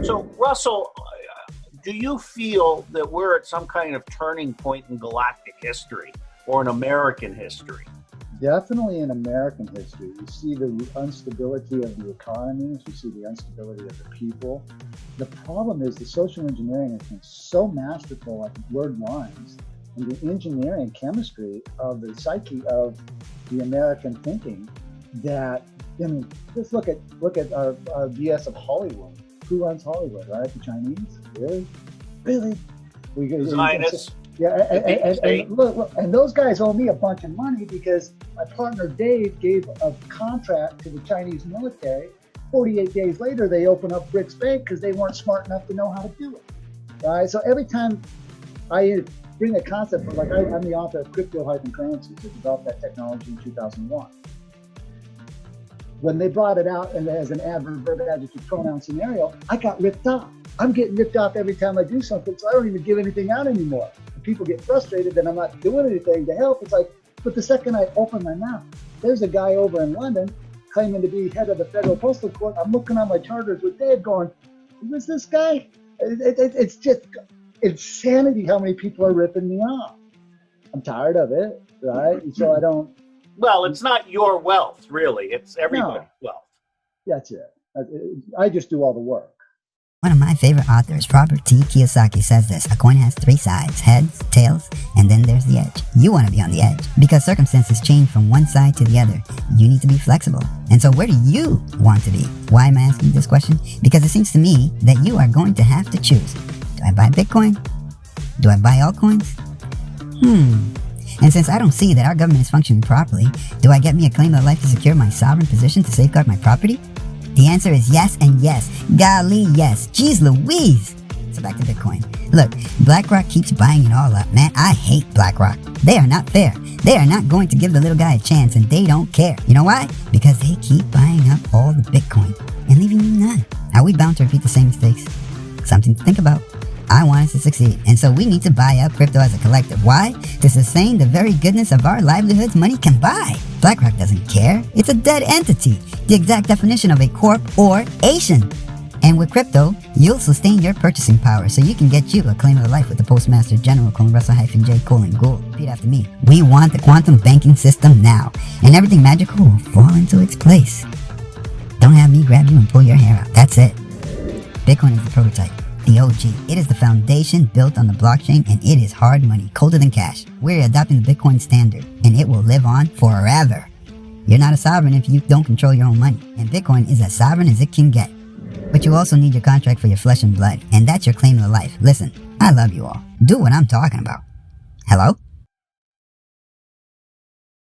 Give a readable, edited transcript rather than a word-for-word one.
So, Russell, do you feel that we're at some kind of turning point in galactic history or in American history? Definitely in American history. You see the instability of the economies, you see the instability of the people. The problem is the social engineering has been so masterful at word lines, and the engineering and chemistry of the psyche of the American thinking that, I mean, just look at our BS of Hollywood. Who runs Hollywood, right? The Chinese? Really? Zionists. Yeah, and look, and those guys owe me a bunch of money because my partner Dave gave a contract to the Chinese military. 48 days later, they open up Bricks Bank because they weren't smart enough to know how to do it. Right? So every time I bring a concept, like I'm the author of CRYPTO-CURRENCIES, that developed that technology in 2001. When they brought it out and as an adverb, verb, adjective, pronoun scenario, I got ripped off. I'm getting ripped off every time I do something, so I don't even give anything out anymore. And people get frustrated that I'm not doing anything to help. It's like, but the second I open my mouth, there's a guy over in London claiming to be head of the Federal Postal Court. I'm looking on my charters with Dave going, who is this guy? It's just insanity how many people are ripping me off. I'm tired of it, right? So I don't. Well, it's not your wealth, really. It's everybody's wealth. That's it. I just do all the work. One of my favorite authors, Robert T. Kiyosaki, says this: a coin has three sides, heads, tails, and then there's the edge. You want to be on the edge because circumstances change from one side to the other. You need to be flexible. And so where do you want to be? Why am I asking this question? Because it seems to me that you are going to have to choose. Do I buy Bitcoin? Do I buy altcoins? And since I don't see that our government is functioning properly, do I get me a claim of life to secure my sovereign position to safeguard my property? The answer is yes and yes. Golly, yes. Jeez Louise. So back to Bitcoin. Look, Blackrock keeps buying it all up. Man, I hate Blackrock. They are not fair. They are not going to give the little guy a chance, and they don't care. You know why? Because they keep buying up all the Bitcoin and leaving you none. Are we bound to repeat the same mistakes? Something to think about. I want us to succeed, and so we need to buy up crypto as a collective. Why? To sustain the very goodness of our livelihoods money can buy. BlackRock doesn't care. It's a dead entity, the exact definition of a corporation. And with crypto, you'll sustain your purchasing power so you can get you a claim of life with the Postmaster-General, Russell-J. Gould. Repeat after me. We want the quantum banking system now, and everything magical will fall into its place. Don't have me grab you and pull your hair out. That's it. Bitcoin is the prototype. The OG. It is the foundation built on the blockchain, and it is hard money, colder than cash. We're adopting the Bitcoin standard, and it will live on forever. You're not a sovereign if you don't control your own money, and Bitcoin is as sovereign as it can get. But you also need your contract for your flesh and blood, and that's your claim to life. Listen, I love you all. Do what I'm talking about. Hello?